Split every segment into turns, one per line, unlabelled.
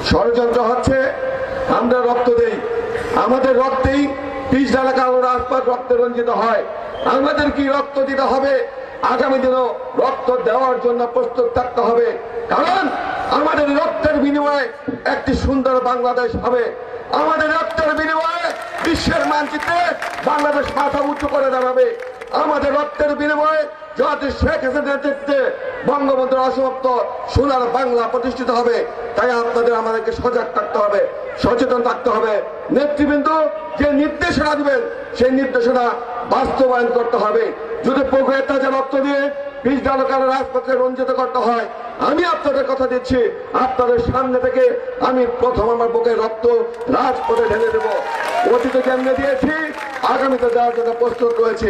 ষড়যন্ত্র হচ্ছে। আমরা রক্ত দেই, আমাদের রক্তেই 20 ডালা কালো রাজপথ রক্তে রঞ্জিত হয়। আমাদের কি রক্ত দিতে হবে? আগামী দিনও রক্ত দেওয়ার জন্য প্রস্তুত থাকতে হবে, কারণ আমাদের রক্তের বিনিময়ে একটি সুন্দর বাংলাদেশ হবে। আমাদের রক্তের বিনিময়ে বিশ্বের মানচিত্রে বাংলাদেশ মাথা উঁচু করে দাঁড়াবে। আমাদের রক্তের বিনিময়ে জনাব শেখ হাসিনার নেতৃত্বে বঙ্গবন্ধুর অসমাপ্ত সোনার বাংলা প্রতিষ্ঠিত হবে। তাই আপনাদের আমাদেরকে সজাগ থাকতে হবে, সচেতন থাকতে হবে। নেতৃবৃন্দ যে নির্দেশনা দিবেন সেই নির্দেশনা বাস্তবায়ন করতে হবে। যদি পুকুরের তাজা রক্ত দিয়ে 20 ডালা কালো রাজপথে রঞ্জিত করতে হয়, আমি আপনাদের কথা দিচ্ছি, আপনাদের সামনে থেকে আমি প্রথম আমার বুকের রক্ত রাজপথে ঢেলে দেব। অতীতে যেমনি দিয়েছি, আগামীতে দেওয়ার জন্য প্রস্তুত রয়েছে।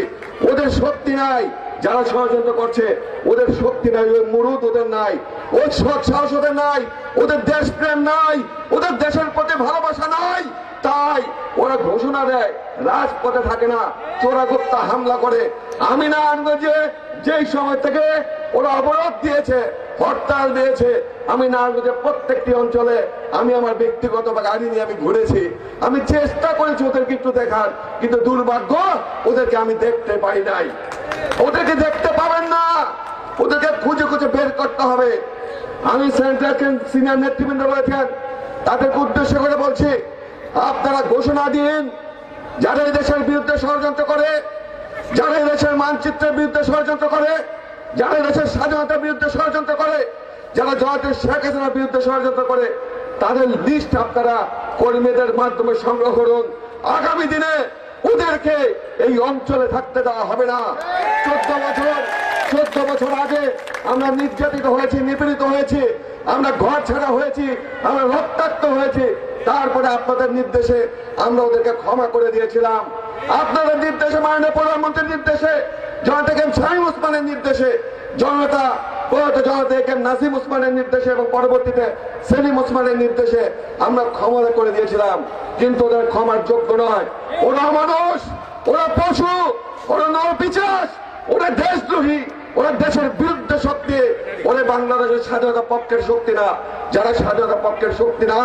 ওদের শক্তি নাই, যারা ষড়যন্ত্র করছে ওদের শক্তি নাই, ওই মুরুদ ওদের নাই, ওই সৎ সাহস ওদের নাই, ওদের দেশপ্রেম নাই, ওদের দেশের প্রতি ভালোবাসা নাই। তাই ওরা ঘোষণা দেয়, রাজপথে থাকে না, চোরাগোপ্তা হামলা করে। আমি নারায়ণগঞ্জে যেই সময় থেকে ওরা অবরোধ দিয়েছে, হরতাল দিয়েছে, আমি নারায়ণগঞ্জের প্রত্যেকটি অঞ্চলে আমি আমার ব্যক্তিগত গাড়ি নিয়ে আমি ঘুরেছি। আমি চেষ্টা করেছি ওদেরকে একটু দেখার, কিন্তু দুর্ভাগ্য ওদেরকে আমি দেখতে পাই নাই। ওদেরকে দেখতে পাবেন না, ওদেরকে খুঁজে খুঁজে বের করতে হবে। আমি সেন্ট্রাল সিনিয়র নেতৃবৃন্দ বলেছেন, তাদেরকে উদ্দেশ্য করে বলছি, আপনারা ঘোষণা দিন, যারা এই দেশের বিরুদ্ধে ষড়যন্ত্র করে, যারা এই দেশের মানচিত্রের বিরুদ্ধে ষড়যন্ত্র করে, যারা এই দেশের স্বাধীনতার বিরুদ্ধে ষড়যন্ত্র করে, যারা জনাব শেখ হাসিনার বিরুদ্ধে ষড়যন্ত্র করে, তাদের লিস্ট আপনারা কর্মীদের মাধ্যমে সংগ্রহ করুন। আগামী দিনে ওদেরকে এই অঞ্চলে থাকতে দেওয়া হবে না। 14 বছর আগে আমরা নির্যাতিত হয়েছি, নিপীড়িত হয়েছি, আমরা ঘর ছাড়া হয়েছি, আমরা রক্তাক্ত হয়েছি। তারপরে আপনাদের নির্দেশে আমরা ওদেরকে ক্ষমা করে দিয়েছিলাম। আপনাদের নির্দেশে, মাননীয় প্রধানমন্ত্রীর নির্দেশে, জনতা শামীম ওসমানের নির্দেশে, জনতা নাসিম ওসমানের নির্দেশে এবং পরবর্তীতে সেলিম ওসমানের নির্দেশে আমরা ক্ষমা করে দিয়েছিলাম। কিন্তু ওদের ক্ষমার যোগ্য নয়। ওরা মানুষ, ওরা পশু, ওরা নরপিশাচ, ওরা দেশদ্রোহী, ওরা দেশের বিরুদ্ধে শক্তি। ওরা বাংলাদেশের স্বাধীনতা পক্ষের শক্তি না। যারা স্বাধীনতা পক্ষের শক্তি না,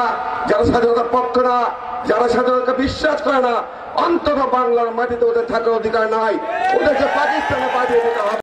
যারা স্বাধীনতা পক্ষ না, যারা স্বাধীনতা বিশ্বাস করে না, অন্তত বাংলার মাটিতে ওদের থাকার অধিকার নাই। ওদেরকে পাকিস্তানে পাঠিয়ে দিতে হবে।